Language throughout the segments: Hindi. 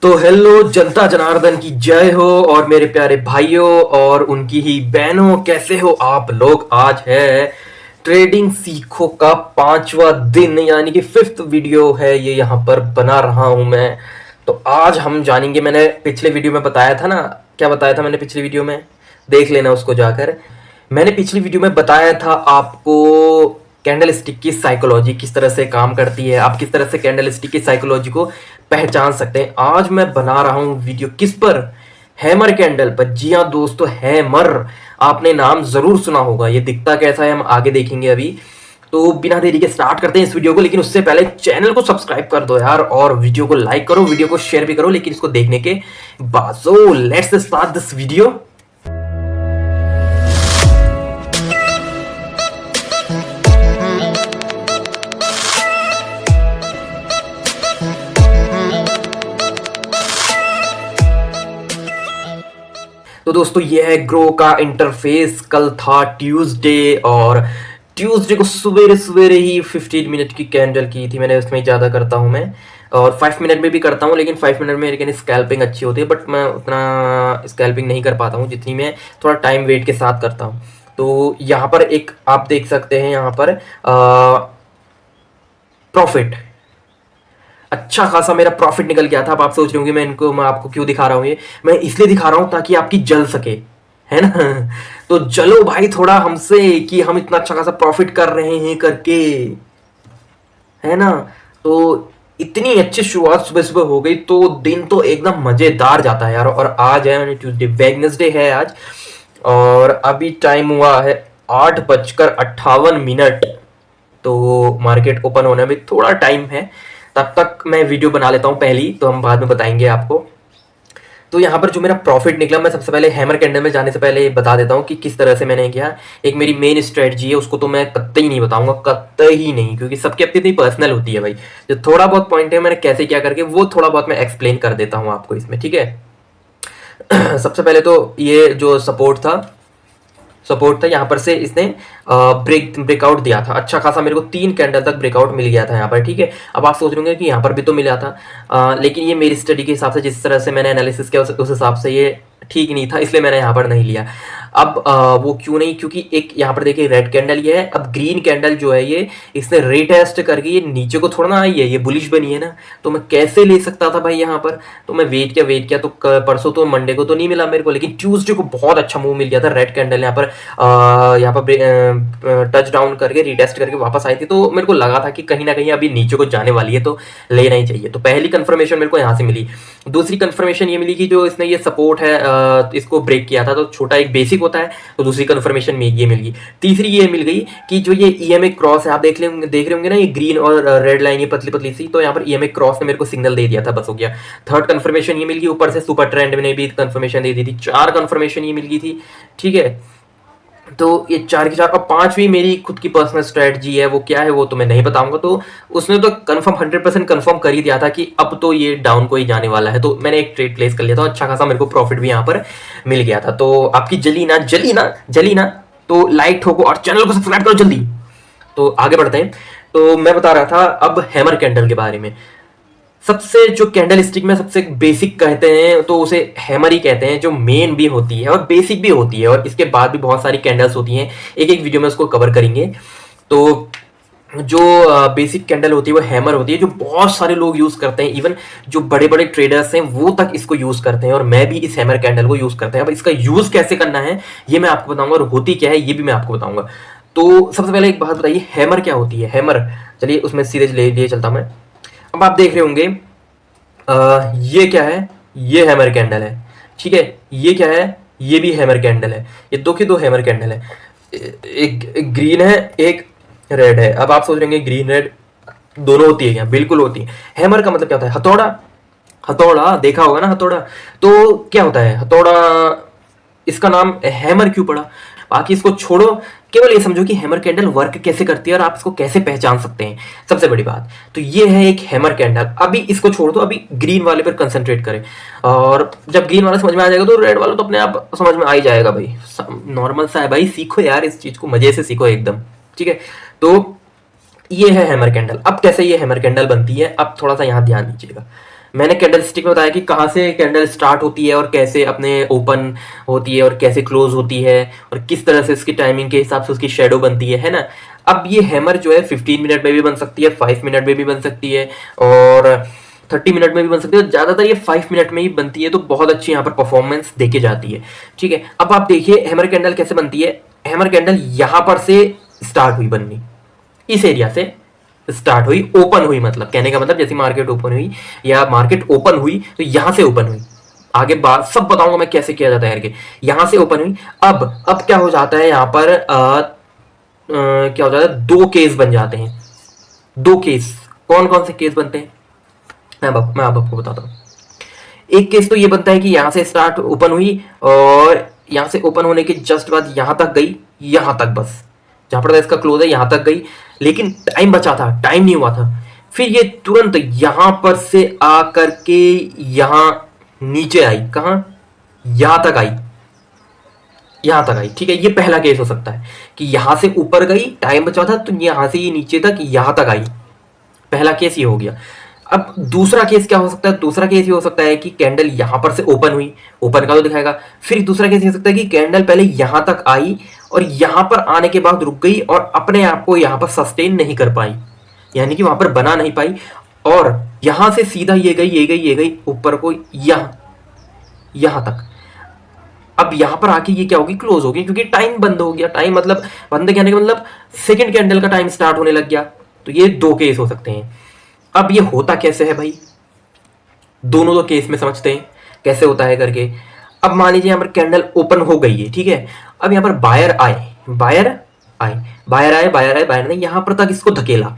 तो हेलो जनता जनार्दन की जय हो और मेरे प्यारे भाइयों और उनकी ही बहनों, कैसे हो आप लोग। आज है ट्रेडिंग सीखो का 5वां दिन, यानी कि 5th वीडियो है ये, यहाँ पर बना रहा हूं मैं। तो आज हम जानेंगे, मैंने पिछले वीडियो में बताया था ना, क्या बताया था मैंने पिछली वीडियो में, देख लेना उसको जाकर। मैंने पिछली वीडियो में बताया था आपको कैंडल स्टिक की साइकोलॉजी किस तरह से काम करती है, आप किस तरह से कैंडल स्टिक की साइकोलॉजी को पहचान सकते हैं। आज मैं बना रहा हूं वीडियो किस पर, हैमर कैंडल पर। जी हाँ दोस्तों, हैमर, आपने नाम जरूर सुना होगा। ये दिखता कैसा है हम आगे देखेंगे अभी। तो बिना देरी के स्टार्ट करते हैं इस वीडियो को, लेकिन उससे पहले चैनल को सब्सक्राइब कर दो यार, और वीडियो को लाइक करो, वीडियो को शेयर भी करो, लेकिन इसको देखने के बाद। So let's start this video. तो दोस्तों ये है ग्रो का इंटरफेस। कल था ट्यूसडे, और ट्यूसडे को सवेरे सवेरे ही 15 मिनट की कैंडल की थी मैंने। उसमें ज़्यादा करता हूँ मैं, और 5 मिनट में भी करता हूँ, लेकिन 5 मिनट में लेकिन स्कैल्पिंग अच्छी होती है, बट मैं उतना स्कैल्पिंग नहीं कर पाता हूँ जितनी मैं थोड़ा टाइम वेट के साथ करता हूँ। तो यहाँ पर एक आप देख सकते हैं, यहाँ पर प्रॉफिट, अच्छा खासा मेरा प्रॉफिट निकल गया था। अब आप सोच रहे होंगे मैं आपको क्यों दिखा रहा हूँ ये। मैं इसलिए दिखा रहा हूँ ताकि आपकी जल सके, है ना। तो जलो भाई थोड़ा हमसे, कि हम इतना अच्छा खासा प्रॉफिट कर रहे हैं करके, है ना। तो इतनी अच्छी शुरुआत सुबह सुबह हो गई, तो दिन तो एकदम मजेदार जाता है यार। और आज है ट्यूसडे, वेडनेसडे है आज, और अभी टाइम हुआ है 8:58। तो मार्केट ओपन होने में थोड़ा टाइम है, तब तक मैं वीडियो बना लेता हूं पहली, तो हम बाद में बताएंगे आपको। तो यहाँ पर जो मेरा प्रॉफिट निकला, मैं सबसे पहले हैमर कैंडल में जाने से पहले बता देता हूँ कि किस तरह से मैंने किया। एक मेरी मेन स्ट्रेटजी है, उसको तो मैं कतई नहीं बताऊंगा, कतई नहीं, क्योंकि सबकी अपनी अपनी पर्सनल होती है भाई। जो थोड़ा बहुत पॉइंट है मैंने कैसे क्या करके, वो थोड़ा बहुत मैं एक्सप्लेन कर देता हूँ आपको इसमें, ठीक है। सबसे पहले तो ये जो सपोर्ट था यहाँ पर से इसने ब्रेकआउट दिया था, अच्छा खासा मेरे को 3 कैंडल तक ब्रेकआउट मिल गया था यहाँ पर, ठीक है। अब आप सोच रहे होंगे कि यहाँ पर भी तो मिला था, लेकिन ये मेरी स्टडी के हिसाब से, जिस तरह से मैंने एनालिसिस किया उस हिसाब से ये ठीक नहीं था, इसलिए मैंने यहाँ पर नहीं लिया। अब वो क्यों नहीं, क्योंकि एक यहाँ पर देखिए रेड कैंडल ये है, अब ग्रीन कैंडल जो है ये, इसने रीटेस्ट करके ये नीचे को थोड़ा ना आई है, ये बुलिश बनी है ना। तो मैं कैसे ले सकता था भाई यहाँ पर, तो मैं वेट किया तो परसों तो मंडे को तो नहीं मिला मेरे को, लेकिन ट्यूसडे को बहुत अच्छा मूव मिल गया था। रेड कैंडल यहाँ पर टच डाउन करके रीटेस्ट करके वापस आई थी, तो मेरे को लगा था कि कहीं ना कहीं अभी नीचे को जाने वाली है, तो लेना ही चाहिए। तो पहली कंफर्मेशन मेरे को यहाँ से मिली। दूसरी कंफर्मेशन ये मिली कि जो इसने ये सपोर्ट है इसको ब्रेक किया था, तो छोटा एक बेसिक होता है, तो दूसरी कंफर्मेशन में ये मिल गई। तीसरी ये मिल गई कि जो ये ईएमए क्रॉस है, आप देख रहे होंगे ना, ये ग्रीन और रेड लाइन ये पतली पतली सी, तो यहाँ पर ईएमए क्रॉस ने मेरे को सिग्नल दे दिया था, बस हो गया। थर्ड कंफर्मेशन ये मिल गई, ऊपर से सुपर ट्रेंड ने भी कंफर्मेशन दे दी थी। 4 कंफर्मेशन ये मिल गई थी, ठीक है। तो ये 4 की 4, और 5वीं मेरी खुद की पर्सनल स्ट्रेटजी है, वो क्या है वो तो मैं नहीं बताऊंगा। तो उसने तो कंफर्म 100% कंफर्म कर ही दिया था कि अब तो ये डाउन को ही जाने वाला है, तो मैंने एक ट्रेड प्लेस कर लिया था, अच्छा खासा मेरे को प्रॉफिट भी यहाँ पर मिल गया था। तो आपकी जली ना तो लाइक ठोको और चैनल को सब्सक्राइब करो जल्दी। तो आगे बढ़ते हैं। तो मैं बता रहा था अब हैमर कैंडल के बारे में। सबसे जो कैंडल स्टिक में सबसे बेसिक कहते हैं तो उसे हैमर ही कहते हैं, जो मेन भी होती है और बेसिक भी होती है, और इसके बाद भी बहुत सारी कैंडल्स होती हैं, एक एक वीडियो में उसको कवर करेंगे। तो जो बेसिक कैंडल होती है वो हैमर होती है, जो बहुत सारे लोग यूज करते हैं, इवन जो बड़े बड़े ट्रेडर्स हैं वो तक इसको यूज करते हैं, और मैं भी इस हैमर कैंडल को यूज करते हैं। अब इसका यूज कैसे करना है ये मैं आपको बताऊंगा, और होती क्या है ये भी मैं आपको बताऊंगा। तो सबसे पहले एक बात बताइए, हैमर क्या होती है। हैमर, चलिए उसमें सीधे लिए चलता मैं। अब आप देख रहे होंगे ये क्या है, ये हैमर कैंडल है, ठीक है। ये क्या है, ये भी हैमर कैंडल है, ये दो की दो हैमर कैंडल है। एक ग्रीन है, एक रेड है। अब आप सोच रहे होंगे ग्रीन रेड दोनों होती है क्या, बिल्कुल होती है। हैमर का मतलब क्या होता है, हथौड़ा। हथौड़ा देखा होगा ना, हथौड़ा। तो क्या होता है हथौड़ा, इसका नाम हैमर क्यों पड़ा। बाकी इसको छोड़ो, केवल ये समझो कि हैमर कैंडल वर्क कैसे करती है और आप इसको कैसे पहचान सकते हैं, सबसे बड़ी बात। तो ये है एक हैमर कैंडल। अभी इसको छोड़ दो, अभी ग्रीन वाले पर कंसंट्रेट करें, और जब ग्रीन वाला समझ में आ जाएगा तो रेड वाला तो अपने आप समझ में आ ही जाएगा भाई। नॉर्मल सा है भाई, सीखो यार इस चीज को, मजे से सीखो एकदम, ठीक है। तो ये है हैमर कैंडल। अब कैसे ये हैमर कैंडल बनती है, अब थोड़ा सा यहाँ ध्यान दीजिएगा। मैंने कैंडल स्टिक में बताया कि कहाँ से कैंडल स्टार्ट होती है और कैसे अपने ओपन होती है और कैसे क्लोज होती है और किस तरह से इसकी टाइमिंग के हिसाब से उसकी शेडो बनती है ना। अब ये हैमर जो है 15 मिनट में भी बन सकती है, 5 मिनट में भी बन सकती है और 30 मिनट में भी बन सकती है। ज़्यादातर ये 5 मिनट में ही बनती है, तो बहुत अच्छी यहाँ पर परफॉर्मेंस देके जाती है। ठीक है, अब आप देखिए हैमर कैंडल कैसे बनती है। हैमर कैंडल यहाँ पर से स्टार्ट हुई बननी, इस एरिया से स्टार्ट हुई, ओपन हुई, मतलब कहने का मतलब जैसे मार्केट ओपन हुई या मार्केट ओपन हुई तो यहां से ओपन हुई। आगे बात सब बताऊंगा मैं कैसे किया जाता है करके। यहां से ओपन हुई। अब क्या हो जाता है यहाँ पर क्या हो जाता है, दो केस बन जाते हैं। दो केस, कौन कौन से केस बनते हैं मैं आप आपको बताता हूँ। एक केस तो ये बनता है कि यहां से स्टार्ट ओपन हुई और यहां से ओपन होने के जस्ट बाद यहां तक गई, यहां तक, बस जहां पर इसका क्लोज है यहां तक गई, लेकिन टाइम बचा था, टाइम नहीं हुआ था। फिर ये तुरंत यहां पर से आकर के यहां नीचे आई, कहां, यहां तक आई, यहां तक आई। ठीक है, ये पहला केस हो सकता है कि यहां से ऊपर गई, टाइम बचा था, तो यहां से ये नीचे तक यहां तक आई। पहला केस ये हो गया। अब दूसरा केस क्या हो सकता है, दूसरा केस ये हो सकता है कि कैंडल यहां पर से ओपन हुई, ओपन का तो दिखाएगा। फिर दूसरा केस ये हो सकता है कि कैंडल पहले यहां तक आई और यहां पर आने के बाद रुक गई और अपने आप को यहां पर सस्टेन नहीं कर पाई, यानी कि वहां पर बना नहीं पाई और यहां से सीधा ये गई, ये गई, ये गई ऊपर को, यहां तक। अब यहां पर आके ये क्या होगी, क्लोज होगी, क्योंकि टाइम बंद हो गया। टाइम मतलब बंद कहने का मतलब सेकंड कैंडल का टाइम स्टार्ट होने लग गया। तो ये दो केस हो सकते हैं। अब ये होता कैसे है भाई, दोनों तो केस में समझते हैं कैसे होता है करके। अब मान लीजिए यहाँ पर कैंडल ओपन हो गई है, ठीक है। अब यहाँ पर बायर आए, बायर आए, बायर आए, बायर आए, बायर ने यहाँ पर तक इसको धकेला,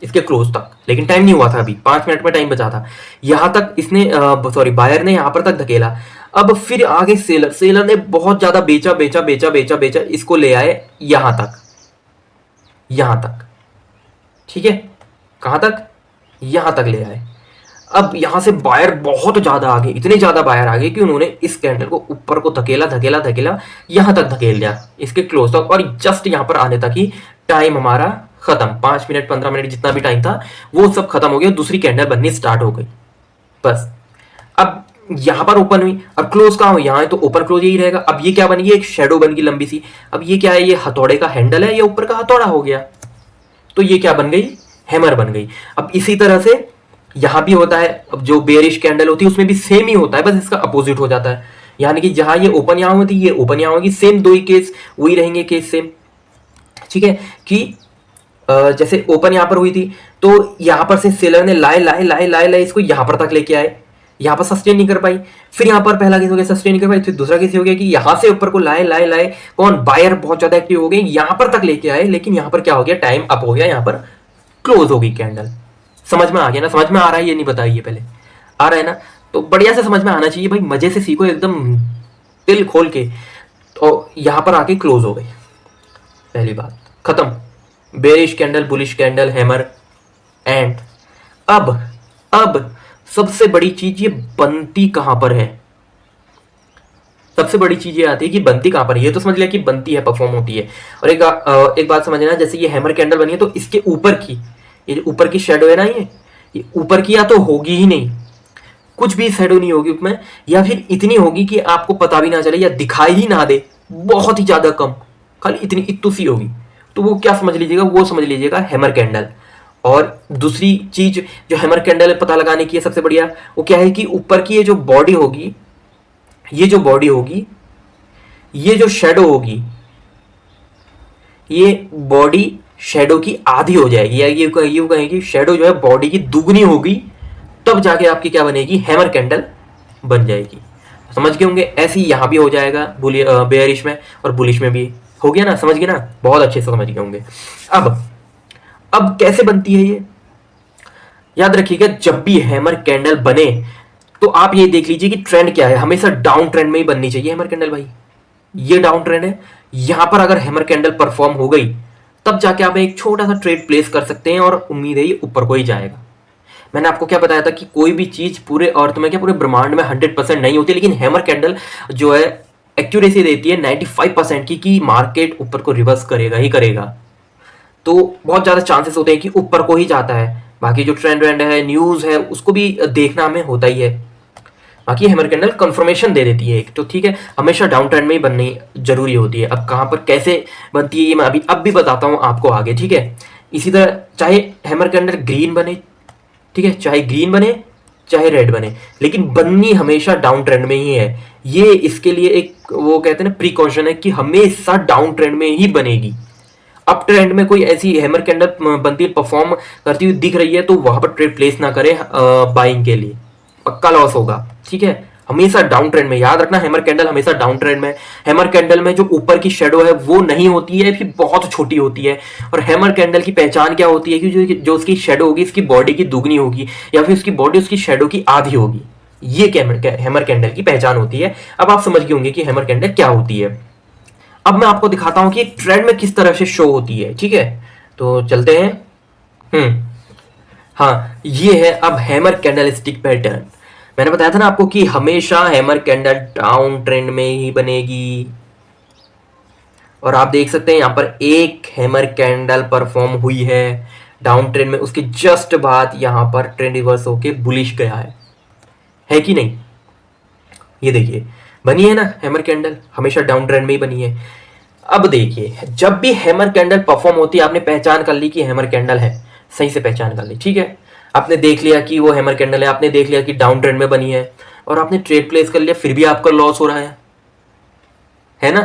इसके क्लोज तक, लेकिन टाइम नहीं हुआ था, अभी 5 मिनट में टाइम बचा था। यहां तक इसने सॉरी बायर ने यहां पर तक धकेला। अब फिर आगे सेलर, सेलर ने बहुत ज्यादा बेचा बेचा बेचा बेचा बेचा, इसको ले आए यहां तक, यहां तक। ठीक है, कहां तक, यहां तक ले आए। अब यहां से बायर बहुत ज्यादा आगे, इतने ज्यादा बायर आगे कि उन्होंने इस कैंडल को ऊपर को धकेला धकेला धकेला, यहां तक धकेल दिया, इसके क्लोज तक, और जस्ट यहां पर आने तक ही टाइम हमारा खत्म। 5 मिनट 15 मिनट जितना भी टाइम था वो सब खत्म हो गया, दूसरी कैंडल बननी स्टार्ट हो गई, बस। अब यहां पर ओपन हुई, अब क्लोज कहां हुई, यहां तो ओपन क्लोज यही रहेगा। अब ये क्या बन गई, एक शेडो बन गई लंबी सी। अब ये क्या है, ये हथौड़े का हैंडल है, ये ऊपर का हथौड़ा हो गया, तो ये क्या बन गई, हैमर बन गई। अब इसी तरह से यहां भी होता है। अब जो बेयरिश कैंडल होती है उसमें भी सेम ही होता है, बस इसका अपोजिट हो जाता है। यानी कि जहां ये ओपन यहां होती है, ये ओपन यहां होगी, सेम दो ही केस वही रहेंगे, केस सेम। ठीक है, कि जैसे ओपन यहां पर हुई थी तो यहां पर से सेलर ने लाए लाए लाए लाए लाए इसको यहां पर तक लेके आए, यहां पर सस्टेन नहीं कर पाई। फिर यहां पर पहला केस हो गया सस्टेन नहीं कर पाई, फिर दूसरा केस हो गया कि यहां से ऊपर को लाए लाए लाए, कौन, बायर बहुत ज्यादा एक्टिव हो गए, यहां पर तक लेके आए, लेकिन यहां पर क्या हो गया, टाइम अप हो गया, यहां पर क्लोज हो गई कैंडल। समझ में आ गया ना, समझ में आ रहा है, ये नहीं बताइए पहले, आ रहा है ना, तो बढ़िया से समझ में आना चाहिए भाई, मजे से सीखो एकदम दिल खोल के। तो यहां पर आके क्लोज हो गई, पहली बात खत्म। Bearish candle, bullish candle, hammer and अब सबसे बड़ी चीज, ये बनती कहां पर है। सबसे बड़ी चीज ये आती है कि बनती कहां पर है। ये तो समझ लिया कि बनती है, परफॉर्म होती है। और एक बात समझना, जैसे ये हैमर कैंडल बनी है तो इसके ऊपर की, ये ऊपर की शेडो है ना, ये ऊपर की या तो होगी ही नहीं, कुछ भी शेडो नहीं होगी उसमें, या फिर इतनी होगी कि आपको पता भी ना चले या दिखाई ही ना दे, बहुत ही ज्यादा कम, खाली इतनी इतू सी होगी। तो वो क्या समझ लीजिएगा, वो समझ लीजिएगा हैमर कैंडल। और दूसरी चीज जो हैमर कैंडल पता लगाने की है सबसे बढ़िया, वो क्या है कि ऊपर की ये जो बॉडी होगी, ये जो बॉडी होगी, ये जो शेडो होगी, ये बॉडी शेडो की आधी हो जाएगी, या ये कहें कि शेडो जो है बॉडी की दुगनी होगी, तब जाके आपकी क्या बनेगी, हैमर कैंडल बन जाएगी। समझ गए होंगे। ऐसे ही यहां भी हो जाएगा बेयरिश में और बुलिश में भी हो गया ना, समझ गए ना, बहुत अच्छे से समझ गए होंगे। अब कैसे बनती है ये, याद रखिएगा, जब भी हैमर कैंडल बने तो आप ये देख लीजिए कि ट्रेंड क्या है, हमेशा डाउन ट्रेंड में ही बननी चाहिए हैमर कैंडल भाई। ये डाउन ट्रेंड है, यहां पर अगर हैमर कैंडल परफॉर्म हो गई तब जाके आप एक छोटा सा ट्रेड प्लेस कर सकते हैं और उम्मीद है ये ऊपर को ही जाएगा। मैंने आपको क्या बताया था कि कोई भी चीज पूरे अर्थ में, क्या पूरे ब्रह्मांड में 100% नहीं होती, लेकिन हैमर कैंडल जो है एक्यूरेसी देती है 95% की कि मार्केट ऊपर को रिवर्स करेगा ही करेगा। तो बहुत ज्यादा चांसेस होते हैं कि ऊपर को ही जाता है, बाकी जो ट्रेंड वेंड है, न्यूज़ है, उसको भी देखना हमें होता ही है। बाकी हैमर कैंडल कंफर्मेशन दे देती है एक, तो ठीक है, हमेशा डाउन ट्रेंड में ही बननी जरूरी होती है। अब कहाँ पर कैसे बनती है ये मैं अब भी बताता हूँ आपको आगे, ठीक है। इसी तरह चाहे हैमर कैंडल ग्रीन बने, ठीक है, चाहे ग्रीन बने चाहे रेड बने, लेकिन बननी हमेशा डाउन ट्रेंड में ही है। ये इसके लिए एक वो कहते हैं ना प्रिकॉशन है कि हमेशा डाउन ट्रेंड में ही बनेगी। अप ट्रेंड में कोई ऐसी हैमर कैंडल बनती परफॉर्म करती हुई दिख रही है तो वहां पर ट्रेड प्लेस ना करें बाइंग के लिए, पक्का लॉस होगा, ठीक है। हमेशा डाउन ट्रेंड में, याद रखना हैमर कैंडल हमेशा डाउन ट्रेंड में। हैमर कैंडल में जो ऊपर की शेडो है वो नहीं होती है, फिर बहुत छोटी होती है। और हैमर कैंडल की पहचान क्या होती है कि जो उसकी शेडो होगी इसकी बॉडी की दुगनी होगी, या फिर उसकी बॉडी उसकी शेडो की आधी होगी। ये हैमर कैंडल की पहचान होती है। अब आप समझ गए होंगे कि हैमर कैंडल क्या होती है। अब मैं आपको दिखाता हूं कि एक ट्रेंड में किस तरह से शो होती है, ठीक है। तो चलते हैं। हाँ, ये है अब हैमर कैंडल स्टिक पैटर्न। मैंने बताया था ना आपको कि हमेशा हैमर कैंडल डाउन ट्रेंड में ही बनेगी। और आप देख सकते हैं यहां पर एक हैमर कैंडल परफॉर्म हुई है डाउन ट्रेंड में, उसके जस्ट बाद यहां पर ट्रेंड रिवर्स होके बुलिश गया है कि नहीं। ये देखिए बनी है ना हैमर कैंडल, हमेशा डाउन ट्रेंड में ही बनी है। अब देखिए जब भी हैमर कैंडल परफॉर्म होती है, आपने पहचान कर ली कि हैमर कैंडल है, सही से पहचान कर ली, ठीक है। आपने देख लिया कि वो हैमर कैंडल है, आपने देख लिया कि डाउन ट्रेंड में बनी है, और आपने ट्रेड प्लेस कर लिया, फिर भी आपका लॉस हो रहा है ना।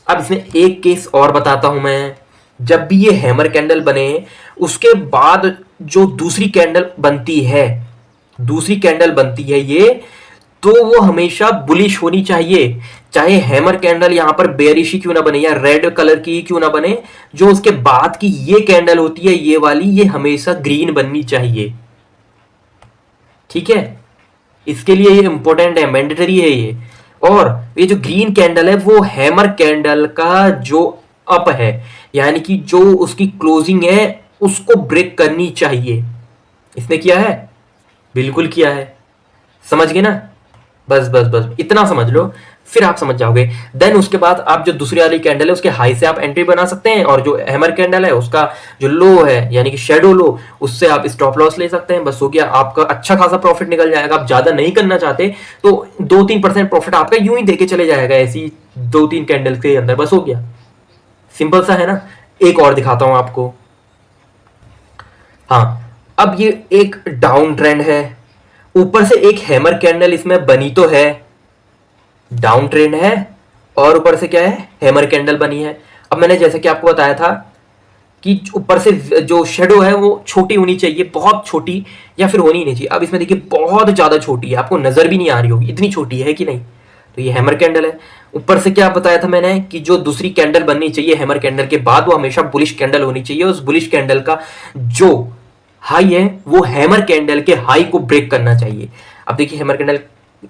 अब इसमें एक केस और बताता हूं मैं। जब भी ये हैमर कैंडल बने उसके बाद जो दूसरी कैंडल बनती है ये, तो वो हमेशा बुलिश होनी चाहिए। चाहे हैमर कैंडल यहां पर बेयरिश ही क्यों ना बने या रेड कलर की क्यों ना बने, जो उसके बाद की ये कैंडल होती है ये वाली, ये हमेशा ग्रीन बननी चाहिए, ठीक है। इसके लिए ये इंपॉर्टेंट है, मैंडेटरी है ये। और ये जो ग्रीन कैंडल है वो हैमर कैंडल का जो अप है, यानी कि जो उसकी क्लोजिंग है उसको ब्रेक करनी चाहिए। इसने किया है, बिल्कुल किया है, समझ गए ना। बस बस बस इतना समझ लो, फिर आप समझ जाओगे। देन उसके बाद आप जो दूसरी वाली कैंडल है उसके हाई से आप एंट्री बना सकते हैं, और जो हैमर कैंडल है उसका जो लो है यानी कि शेडो लो, उससे आप स्टॉप लॉस ले सकते हैं। बस हो गया, आपका अच्छा खासा प्रॉफिट निकल जाएगा। आप ज्यादा नहीं करना चाहते तो 2-3% प्रॉफिट आपका यूं ही देके चले जाएगा ऐसी 2-3 कैंडल के अंदर, बस हो गया। सिंपल सा है ना। एक और दिखाता हूं आपको। हाँ, अब ये एक डाउन ट्रेंड है, ऊपर से एक हैमर कैंडल इसमें बनी तो है, डाउन ट्रेंड है, और ऊपर से क्या है, हैमर कैंडल बनी है। अब मैंने जैसे कि आपको बताया था कि ऊपर से जो शेडो है वो छोटी होनी चाहिए, बहुत छोटी, या फिर होनी नहीं चाहिए। अब इसमें देखिए बहुत ज्यादा छोटी है, आपको नजर भी नहीं आ रही होगी, इतनी छोटी है कि नहीं। तो ये हैमर कैंडल है। ऊपर से क्या बताया था मैंने कि जो दूसरी कैंडल बननी चाहिए हैमर कैंडल के बाद, वो हमेशा बुलिश कैंडल होनी चाहिए। उस बुलिश कैंडल का जो हाई है वो हैमर कैंडल के हाई को ब्रेक करना चाहिए। अब देखिए हैमर कैंडल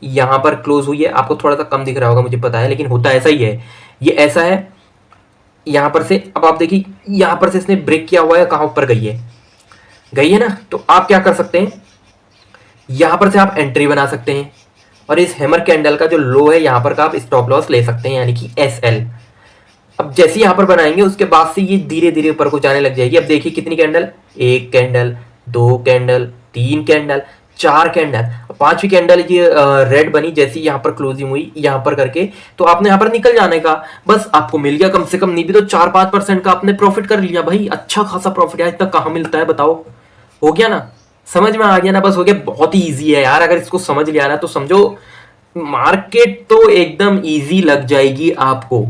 यहां पर क्लोज हुई है, आपको थोड़ा सा कम दिख रहा होगा मुझे पता है, लेकिन होता ऐसा ही है। ये ऐसा है यहां पर से। अब आप देखिए यहां पर से इसने ब्रेक किया हुआ है, कहां ऊपर गई है ना। तो आप क्या कर सकते हैं, यहां पर से आप एंट्री बना सकते हैं, और इस हैमर कैंडल का जो लो है यहां पर का आप स्टॉप लॉस ले सकते हैं, यानी कि SL। अब जैसे यहां पर बनाएंगे उसके बाद से ये धीरे धीरे ऊपर को जाने लग जाएगी। अब देखिए कितनी candle, 1 candle, 2 candle, 3 candle, 4 candle, 5वीं कैंडल ये रेड बनी जैसी यहां पर क्लोजिंग हुई यहां पर करके, तो आपने यहां पर निकल जाने का। बस आपको मिल गया कम से कम, नहीं भी तो 4-5% का आपने प्रॉफिट कर लिया भाई। अच्छा खासा प्रॉफिट आज तक कहां मिलता है बताओ। हो गया ना, समझ में आ गया ना। बस हो गया, बहुत ही ईजी है यार। अगर इसको समझ लिया ना तो समझो मार्केट तो एकदम ईजी लग जाएगी आपको।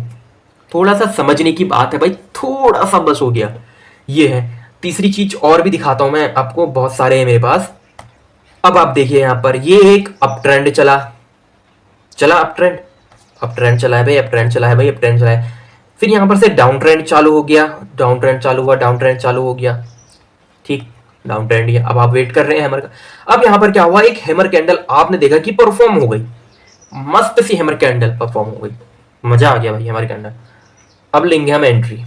थोड़ा सा समझने की बात है भाई, थोड़ा सा बस हो गया। ये है। तीसरी चीज और भी दिखाता हूं मैं आपको, बहुत सारे हैं मेरे पास। अब आप देखिए यहां पर ये एक अप ट्रेंड चला अप ट्रेंड चला है भाई, अप ट्रेंड चला है भाई, अप ट्रेंड चला है। फिर यहां पर से डाउन ट्रेंड चालू हो गया, डाउन ट्रेंड चालू हुआ, डाउन ट्रेंड चालू हो गया, ठीक, डाउन ट्रेंड है। अब आप वेट कर रहे हैं हैमर का। अब यहां पर क्या हुआ, एक हैमर कैंडल आपने देखा कि परफॉर्म हो गई, मस्त सी हैमर कैंडल परफॉर्म हो गई, मजा आ गया भाई हैमर कैंडल। अब लेंगे हम एंट्री,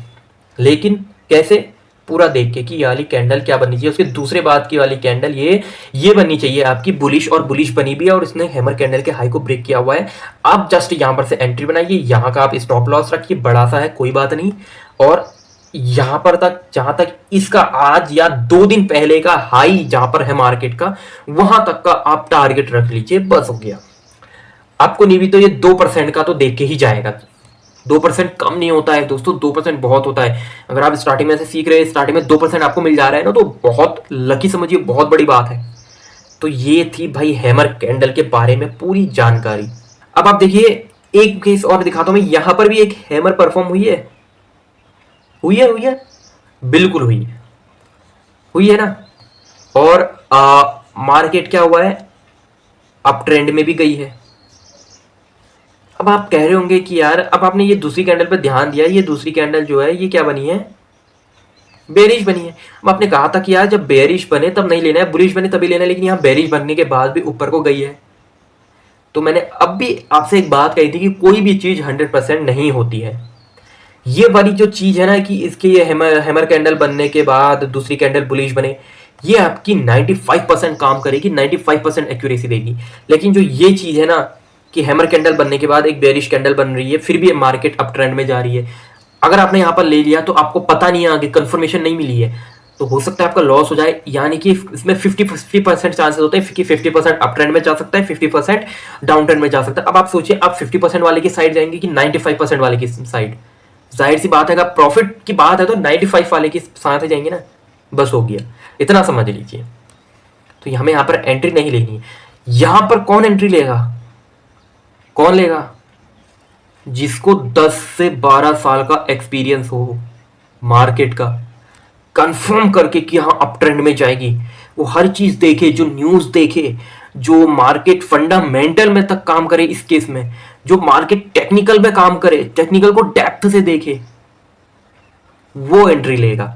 लेकिन कैसे, पूरा देख के कि ये वाली कैंडल क्या बननी चाहिए। उसके दूसरे बाद की वाली कैंडल ये बननी चाहिए आपकी बुलिश, और बुलिश बनी भी है, और इसने हैमर कैंडल के हाई को ब्रेक किया हुआ है। आप जस्ट यहां पर से एंट्री बनाइए, यहां का आप स्टॉप लॉस रखिए, बड़ा सा है कोई बात नहीं, और यहां पर तक, जहां तक इसका आज या 2 दिन पहले का हाई जहां पर है मार्केट का, वहां तक का आप टारगेट रख लीजिए, बस हो गया। आपको नहीं भी तो ये 2% का तो देख के ही जाएगा। 2% कम नहीं होता है दोस्तों, 2% बहुत होता है। अगर आप स्टार्टिंग में से सीख रहे हैं, स्टार्टिंग में 2% आपको मिल जा रहा है ना, तो बहुत लकी समझिए, बहुत बड़ी बात है। तो ये थी भाई हैमर कैंडल के बारे में पूरी जानकारी। अब आप देखिए, एक केस और दिखाता हूं मैं। यहां पर भी एक हैमर परफॉर्म हुई है, हुई है, हुई है, बिल्कुल हुई है, हुई है ना। और मार्केट क्या हुआ है, अप ट्रेंड में भी गई है। अब आप कह रहे होंगे कि यार, अब आपने ये दूसरी कैंडल पे ध्यान दिया, ये दूसरी कैंडल जो है ये क्या बनी है, बेरिश बनी है। अब आपने कहा था कि यार जब बेरिश बने तब नहीं लेना है, बुलिश बने तभी लेना है, लेकिन यहाँ बेरिश बनने के बाद भी ऊपर को गई है। तो मैंने अब भी आपसे एक बात कही थी कि कोई भी चीज 100% नहीं होती है। ये वाली जो चीज है ना कि इसके ये हैमर कैंडल बनने के बाद दूसरी कैंडल बुलिश बने, ये आपकी 95% काम करेगी, 95% एक्यूरेसी देगी। लेकिन जो ये चीज है ना कि हैमर कैंडल बनने के बाद एक बेरिश कैंडल बन रही है, फिर भी मार्केट अप ट्रेंड में जा रही है, अगर आपने यहां पर ले लिया तो आपको पता नहीं है, आगे कंफर्मेशन नहीं मिली है, तो हो सकता है आपका लॉस हो जाए। यानी कि इसमें 50% चांसेस होते हैं कि 50% अप ट्रेंड में जा सकता है, 50% डाउन ट्रेंड में जा सकता है। अब आप सोचिए, आप 50% वाले की साइड जाएंगे कि 95% वाले की साइड। जाहिर सी बात है, अगर प्रॉफिट की बात है तो 95 वाले के साथ ही जाएंगे ना, बस हो गया, इतना समझ लीजिए। तो हमें यहाँ पर एंट्री नहीं लेनी है। यहां पर कौन एंट्री लेगा, कौन लेगा, जिसको 10 से 12 साल का एक्सपीरियंस हो मार्केट का, कंफर्म करके कि हाँ अप ट्रेंड में जाएगी, वो हर चीज देखे, जो न्यूज देखे, जो मार्केट फंडामेंटल में तक काम करे, इस केस में जो मार्केट टेक्निकल में काम करे, टेक्निकल को डेप्थ से देखे, वो एंट्री लेगा।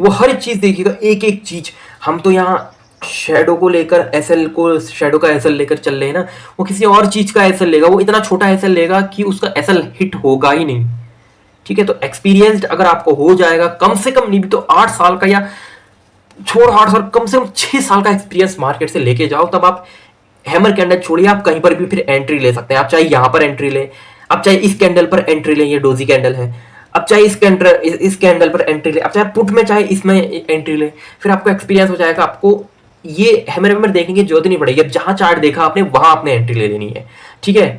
वो हर चीज देखेगा, एक एक चीज। हम तो यहाँ शेडो को लेकर एसएल को, शेडो का एसएल लेकर चल रहे हैं ना, वो किसी और चीज का एसएल लेगा, वो इतना छोटा एसएल लेगा कि उसका एसएल हिट होगा ही नहीं। ठीक है, तो एक्सपीरियंस्ड अगर आपको हो जाएगा, कम से कम नहीं भी तो 8 साल का, या छोड़ 8 साल, कम से कम 6 साल का एक्सपीरियंस मार्केट से लेके जाओ, तब आप हैमर कैंडल छोड़िए, आप कहीं पर भी फिर एंट्री ले सकते हैं। आप चाहे यहां पर एंट्री ले, आप चाहे इस कैंडल पर एंट्री ले, ये डोजी कैंडल है, अब चाहे इस कैंडल पर एंट्री ले, अब चाहे पुट में, चाहे इसमें एंट्री ले, फिर आपको एक्सपीरियंस हो जाएगा। आपको ये हैमर वैमर देखने की जरूरत नहीं पड़ेगी। अब जहां चार्ट देखा आपने, वहां आपने एंट्री ले लेनी है। ठीक है,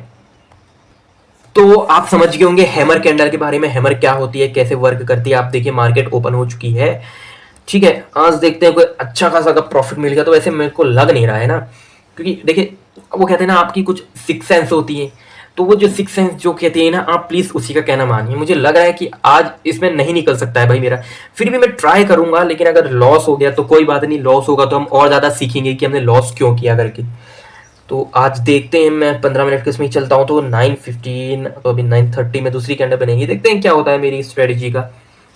तो आप समझ गए होंगे हैमर कैंडल के बारे में, हैमर क्या होती है, कैसे वर्क करती है। आप देखिए, मार्केट ओपन हो चुकी है। ठीक है, आज देखते हैं कोई अच्छा खासा अगर प्रॉफिट मिल गया, तो वैसे मेरे को लग नहीं रहा है ना, क्योंकि देखिए वो कहते हैं ना आपकी कुछ सिक्स सेंस होती है, तो वो जो सिक्स सेंस जो कहते हैं ना, आप प्लीज उसी का कहना मानिए। मुझे लग रहा है कि आज इसमें नहीं निकल सकता है भाई मेरा, फिर भी मैं ट्राई करूंगा। लेकिन अगर लॉस हो गया तो कोई बात नहीं, लॉस होगा तो हम और ज्यादा सीखेंगे कि हमने लॉस क्यों किया करके। तो आज देखते हैं, मैं 15 मिनट के इसमें ही चलता हूँ, तो 9:15, तो अभी 9:30 में दूसरी कैंडल बनेगी। देखते हैं क्या होता है मेरी स्ट्रेटेजी का,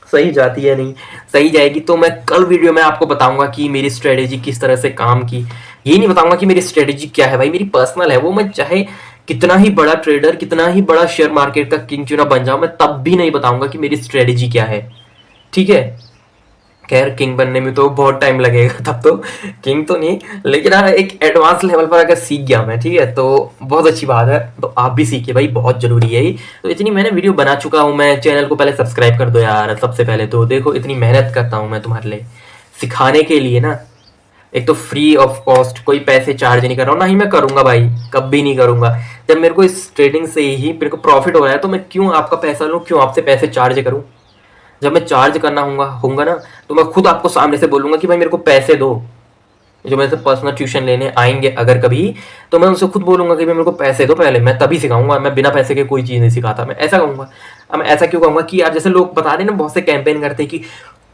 सही जाती है नहीं। सही जाएगी तो मैं कल वीडियो में आपको बताऊंगा कि मेरी स्ट्रेटेजी किस तरह से काम की। ये नहीं बताऊंगा कि मेरी स्ट्रेटेजी क्या है भाई, मेरी पर्सनल है वो। मैं चाहे कितना ही बड़ा ट्रेडर, कितना ही बड़ा शेयर मार्केट का किंग क्यों ना बन जाऊं, मैं तब भी नहीं बताऊंगा कि मेरी स्ट्रेटेजी क्या है। ठीक है, खैर किंग बनने में तो बहुत टाइम लगेगा, तब तो किंग तो नहीं, लेकिन हाँ एक एडवांस लेवल पर अगर सीख गया मैं, ठीक है, तो बहुत अच्छी बात है। तो आप भी सीखिए भाई, बहुत जरूरी है ये। तो इतनी मैंने वीडियो बना चुका हूँ मैं, चैनल को पहले सब्सक्राइब कर दो यार, सबसे पहले तो देखो इतनी मेहनत करता हूँ मैं तुम्हारे लिए सिखाने के लिए ना। एक तो फ्री ऑफ कॉस्ट, कोई पैसे चार्ज नहीं कर रहा हूँ, ना ही मैं करूंगा भाई, कभी नहीं करूंगा। जब मेरे को इस ट्रेडिंग से ही मेरे को प्रॉफिट हो रहा है, तो मैं क्यों आपका पैसा लूँ, क्यों आपसे पैसे चार्ज करूँ। जब मैं चार्ज करना होऊंगा ना, तो मैं खुद आपको सामने से बोलूंगा कि भाई मेरे को पैसे दो। जो मेरे से पर्सनल ट्यूशन लेने आएंगे अगर कभी, तो मैं उनसे खुद बोलूंगा कि भाई मेरे को पैसे दो पहले, मैं तभी सिखाऊंगा। मैं बिना पैसे के कोई चीज़ नहीं सिखाता, मैं ऐसा कहूँगा। अब मैं ऐसा क्यों कहूँगा कि यार जैसे लोग बता रहे हैं ना, बहुत से कैंपेन करते हैं कि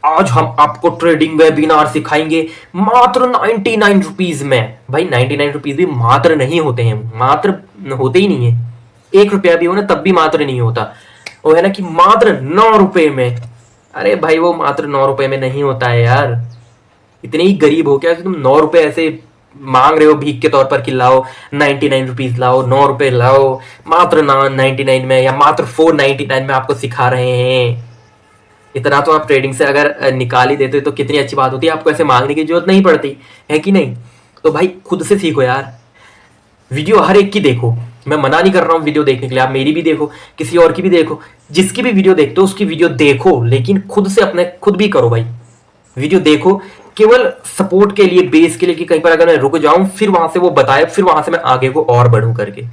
आज हम आपको ट्रेडिंग वेबिनार सिखाएंगे मात्र 99 रुपीज में। भाई 99 रुपीज भी मात्र नहीं होते हैं, मात्र होते ही नहीं है। 1 रुपया भी हो ना, तब भी मात्र नहीं होता। वो है ना कि मात्र 9 रुपए में। अरे भाई वो मात्र 9 रुपए में नहीं होता है यार। इतने ही गरीब हो क्या कि तुम 9 रुपए ऐसे मांग रहे हो भीख के तौर पर कि लाओ 99 रुपीज लाओ, 9 रुपए लाओ, मात्र 99 में या मात्र 499 में आपको सिखा रहे हैं। इतना तो आप ट्रेडिंग से अगर निकाल ही देते तो कितनी अच्छी बात होती है, आपको ऐसे मांगने की जरूरत नहीं पड़ती है कि नहीं। तो भाई खुद से सीखो यार, वीडियो हर एक की देखो, मैं मना नहीं कर रहा हूँ वीडियो देखने के लिए, आप मेरी भी देखो, किसी और की भी देखो, जिसकी भी वीडियो देखते हो उसकी वीडियो देखो, लेकिन खुद से अपने खुद भी करो भाई। वीडियो देखो केवल सपोर्ट के लिए, बेस के लिए, कि कहीं पर अगर मैं रुक जाऊं फिर वहां से वो बताए, फिर वहां से मैं आगे को और बढ़ूं करके।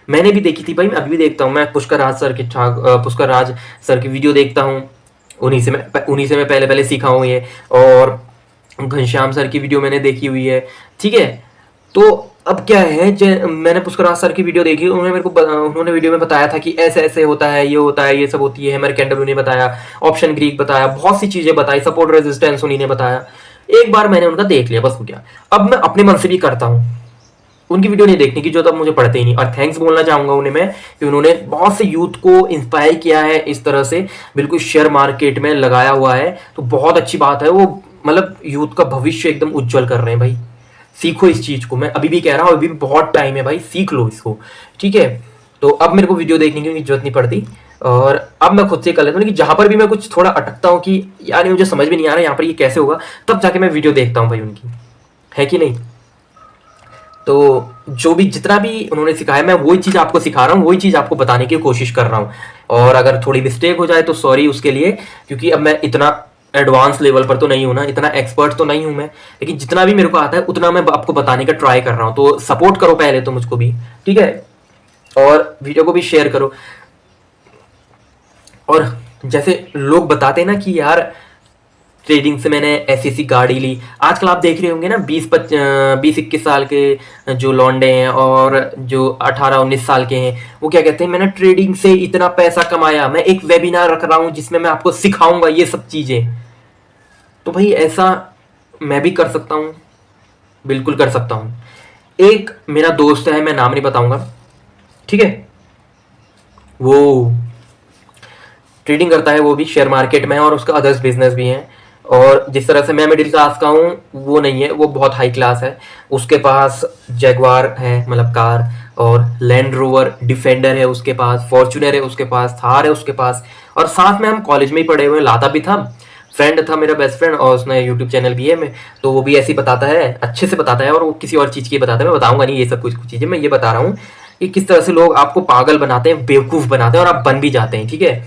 मैंने भी देखी थी भाई, मैं अभी भी देखता हूँ, मैं पुष्कर राज सर की पुष्कर राज सर की वीडियो देखता हूँ, उन्हीं से मैं पहले पहले सीखा हूँ ये। और घनश्याम सर की वीडियो मैंने देखी हुई है, ठीक है। तो अब क्या है, मैंने पुष्कर राज सर की वीडियो देखी, उन्होंने मेरे को उन्होंने वीडियो में बताया था कि ऐसे ऐसे होता है, ये होता है, ये सब होती है, हमारे कैंडल ने बताया, ऑप्शन ग्रीक बताया, बहुत सी चीजें बताई, सपोर्ट रेजिस्टेंस उन्हीं ने बताया। एक बार मैंने उनका देख लिया, बस हो गया। अब मैं अपने मन से भी करता हूँ, उनकी वीडियो नहीं देखने की जो तब मुझे पड़ते ही नहीं। और थैंक्स बोलना चाहूंगा उन्हें मैं कि उन्होंने बहुत से यूथ को इंस्पायर किया है इस तरह से, बिल्कुल शेयर मार्केट में लगाया हुआ है, तो बहुत अच्छी बात है। वो मतलब यूथ का भविष्य एकदम उज्जवल कर रहे हैं भाई। सीखो इस चीज को, मैं अभी भी कह रहा हूँ, अभी भी बहुत टाइम है भाई, सीख लो इसको, ठीक है। तो अब मेरे को वीडियो देखने की जरूरत नहीं पड़ती, और अब मैं खुद से कर लेता हूँ कि जहां पर भी मैं कुछ थोड़ा अटकता हूँ कि यार ये मुझे समझ में नहीं आ रहा यहाँ पर ये कैसे होगा, तब जाके मैं वीडियो देखता हूँ भाई उनकी, है कि नहीं। तो जो भी जितना भी उन्होंने सिखाया, मैं वही चीज आपको सिखा रहा हूँ, वही चीज आपको बताने की कोशिश कर रहा हूँ। और अगर थोड़ी मिस्टेक हो जाए तो सॉरी उसके लिए, क्योंकि अब मैं इतना एडवांस लेवल पर तो नहीं हूं ना, इतना एक्सपर्ट तो नहीं हूं मैं, लेकिन जितना भी मेरे को आता है उतना मैं आपको बताने का ट्राई कर रहा हूं। तो सपोर्ट करो पहले तो मुझको भी, ठीक है, और वीडियो को भी शेयर करो। और जैसे लोग बताते हैं ना कि यार ट्रेडिंग से मैंने ऐसी ऐसी गाड़ी ली, आजकल आप देख रहे होंगे ना 20-21 साल के जो लौंडे हैं और जो 18-19 साल के हैं, वो क्या कहते हैं, मैंने ट्रेडिंग से इतना पैसा कमाया, मैं एक वेबिनार रख रहा हूं जिसमें मैं आपको सिखाऊंगा ये सब चीजें। तो भाई ऐसा मैं भी कर सकता हूँ, बिल्कुल कर सकता हूँ। एक मेरा दोस्त है, मैं नाम नहीं बताऊंगा, ठीक है, वो ट्रेडिंग करता है, वो भी शेयर मार्केट में है, और उसका अदर्स बिजनेस भी है। और जिस तरह से मैं मिडिल क्लास का हूँ वो नहीं है, वो बहुत हाई क्लास है। उसके पास जैगवार है, मतलब कार, और लैंड रोवर डिफेंडर है उसके पास, फॉर्च्यूनर है उसके पास, थार है उसके पास। और साथ में हम कॉलेज में ही पढ़े हुए, लाता भी था, फ्रेंड था मेरा, बेस्ट फ्रेंड, और उसने यूट्यूब चैनल भी है में, तो वो भी ऐसे ही बताता है, अच्छे से बताता है, और वो किसी और चीज़ की बताता है, मैं बताऊंगा नहीं ये सब कुछ चीज़ें, मैं ये बता रहा हूँ कि किस तरह से लोग आपको पागल बनाते हैं, बेवकूफ़ बनाते हैं, और आप बन भी जाते हैं, ठीक है।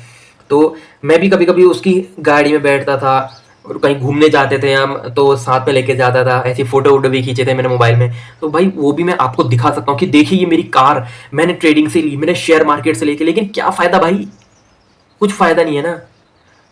तो मैं भी कभी कभी उसकी गाड़ी में बैठता था, और कहीं घूमने जाते थे हम, तो साथ में लेके जाता था, ऐसी फोटो वोटो भी खींचे थे मैंने मोबाइल में। तो भाई वो भी मैं आपको दिखा सकता हूँ कि देखिए ये मेरी कार मैंने ट्रेडिंग से ली, मैंने शेयर मार्केट से लेके, लेकिन क्या फायदा भाई, कुछ फायदा नहीं है ना।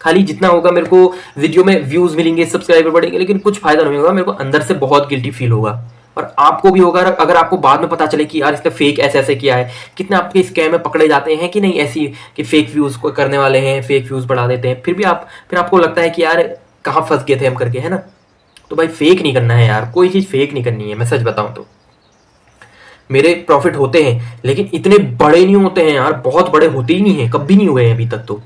खाली जितना होगा मेरे को वीडियो में व्यूज मिलेंगे, सब्सक्राइबर बढ़ेंगे, लेकिन कुछ फायदा नहीं होगा, मेरे को अंदर से बहुत गिल्टी फील होगा। और आपको भी होगा अगर आपको बाद में पता चले कि यार इसने फेक ऐसे ऐसे किया है। कितने आपके स्कैम में पकड़े जाते हैं कि नहीं, ऐसी कि फेक व्यूज को करने वाले हैं, फेक व्यूज बढ़ा देते हैं, फिर आपको लगता है कि यार कहाँ फंस गए थे हम करके, है ना। तो भाई फेक नहीं करना है यार, कोई चीज़ फेक नहीं करनी है, मैं सच बताऊं तो। मेरे प्रॉफिट होते हैं लेकिन इतने बड़े नहीं होते हैं यार, बहुत बड़े होते ही नहीं है, कभी नहीं हुए हैं अभी तक तो।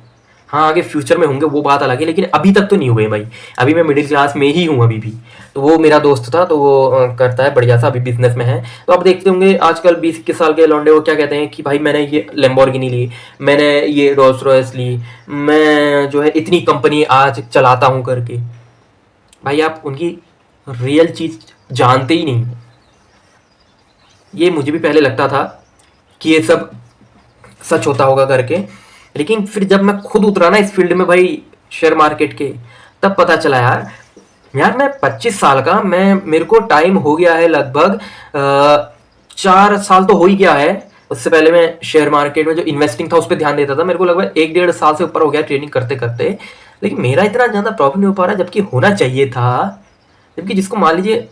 हाँ आगे फ्यूचर में होंगे वो बात अलग है, लेकिन अभी तक तो नहीं हुए भाई। अभी मैं मिडिल क्लास में ही हूँ अभी भी। तो वो मेरा दोस्त था, तो वो करता है बढ़िया सा, अभी बिजनेस में है। तो आप देखते होंगे आजकल 20-21 साल के लौंडे वो क्या कहते हैं कि भाई मैंने ये लैम्बोर्गिनी ली, मैंने ये रोल्स रॉयस ली, मैं जो है इतनी कंपनी आज चलाता हूँ करके। भाई आप उनकी रियल चीज जानते ही नहीं। ये मुझे भी पहले लगता था कि ये सब सच होता होगा करके, लेकिन फिर जब मैं खुद उतरा ना इस फील्ड में भाई, शेयर मार्केट के, तब पता चला यार, मैं 25 साल का, मैं मेरे को टाइम हो गया है लगभग 4 साल तो हो ही गया है। उससे पहले मैं शेयर मार्केट में जो इन्वेस्टिंग था उस पर ध्यान देता था, मेरे को लगभग 1-1.5 साल से ऊपर हो गया ट्रेडिंग करते करते, लेकिन मेरा इतना ज़्यादा प्रॉफिट नहीं हो पा रहा जबकि होना चाहिए था। जबकि जिसको मान लीजिए,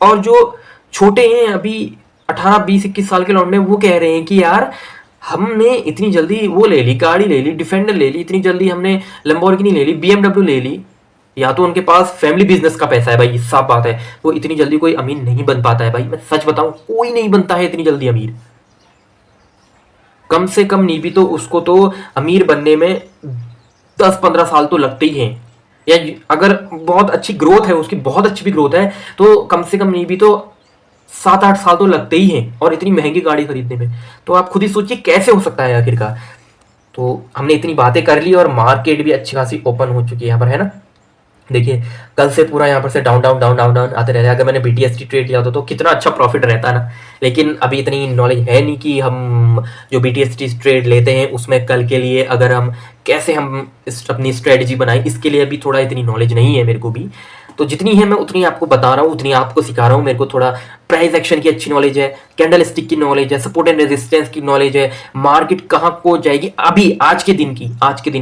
और जो छोटे हैं अभी 18-20-21 साल के लौंडे, वो कह रहे हैं कि यार हमने इतनी जल्दी वो ले ली, गाड़ी ले ली, डिफेंडर ले ली, इतनी जल्दी हमने लैम्बोर्गिनी ले ली, BMW ले ली। या तो उनके पास फैमिली बिजनेस का पैसा है भाई, साफ बात है। वो इतनी जल्दी कोई अमीर नहीं बन पाता है भाई, मैं सच बताऊं, कोई नहीं बनता है इतनी जल्दी अमीर। कम से कम नहीं भी तो उसको तो अमीर बनने में 10-15 साल तो लगते ही हैं। या अगर बहुत अच्छी ग्रोथ है उसकी, बहुत अच्छी भी ग्रोथ है, तो कम से कम नहीं भी तो 7-8 साल तो लगते ही हैं, और इतनी महंगी गाड़ी खरीदने में। तो आप खुद ही सोचिए कैसे हो सकता है आखिरकार। तो हमने इतनी बातें कर ली और मार्केट भी अच्छी खासी ओपन हो चुकी है यहाँ पर, है ना। देखिए, कल से पूरा यहाँ पर से down down down down down आते रहते हैं। अगर मैंने BTST ट्रेड लिया होता तो कितना अच्छा प्रॉफिट रहता ना, लेकिन अभी इतनी नॉलेज है नहीं कि हम जो BTST ट्रेड लेते हैं उसमें कल के लिए अगर हम कैसे हम अपनी स्ट्रेटजी बनाएं, इसके लिए अभी थोड़ा इतनी नॉलेज नहीं है मेरे को भी। तो जितनी है मैं उतनी आपको बता रहा हूँ, उतनी आपको सिखा रहा हूँ। मेरे को थोड़ा प्राइस एक्शन की अच्छी नॉलेज है, कैंडल स्टिक की नॉलेज है, सपोर्ट एंड रेजिस्टेंस की नॉलेज है, मार्केट कहाँ को जाएगी अभी आज के दिन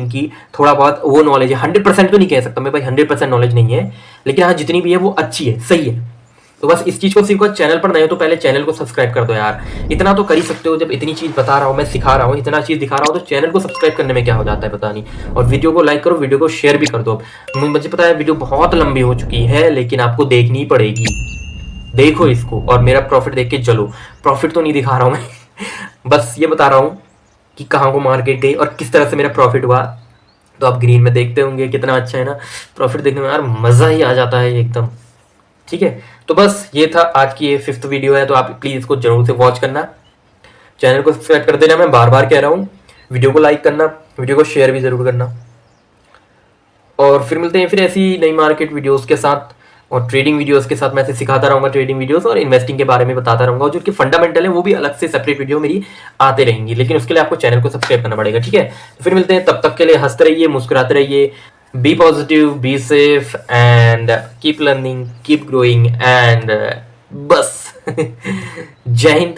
की थोड़ा बहुत वो नॉलेज है। 100% तो नहीं कह सकता मैं भाई, 100% नॉलेज नहीं है, लेकिन हाँ जितनी भी है वो अच्छी है, सही है। तो बस इस चीज को सीखो। चैनल पर नए हो तो पहले चैनल को सब्सक्राइब कर दो यार, इतना तो कर ही सकते हो। जब इतनी चीज बता रहा हूँ, मैं सिखा रहा हूँ, इतना चीज दिखा रहा हूँ, तो चैनल को सब्सक्राइब करने में क्या हो जाता है पता नहीं। और वीडियो को लाइक करो, वीडियो को शेयर भी कर दो। मुझे पता है वीडियो बहुत लंबी हो चुकी है, लेकिन आपको देखनी पड़ेगी। देखो इसको और मेरा प्रॉफिट देख के चलो। प्रॉफिट तो नहीं दिखा रहा हूँ मैं बस ये बता रहा हूँ कि कहाँ को मार्केट गई और किस तरह से मेरा प्रॉफिट हुआ। तो आप ग्रीन में देखते होंगे कितना अच्छा है ना प्रॉफिट देखने में, यार मज़ा ही आ जाता है एकदम। ठीक है, तो बस ये था आज की, ये 5th वीडियो है, तो आप प्लीज़ इसको जरूर से वॉच करना। चैनल को सब्सक्राइब कर देना, मैं बार बार कह रहा हूँ। वीडियो को लाइक करना, वीडियो को शेयर भी ज़रूर करना। और फिर मिलते हैं फिर ऐसी नई मार्केट वीडियोस के साथ और ट्रेडिंग वीडियोस के साथ। मैं ऐसे सिखाता रहूँगा ट्रेडिंग वीडियोस और इन्वेस्टिंग के बारे में बताता रहूँगा, और जो कि फंडामेंटल है वो भी अलग से सेपरेट वीडियो मेरी आते रहेंगी, लेकिन उसके लिए आपको चैनल को सब्सक्राइब करना पड़ेगा। ठीक है, तो फिर मिलते हैं, तब तक के लिए हंसते रहिए, मुस्कुराते रहिए, be positive, be safe and keep learning, keep growing and बस जय हिंद,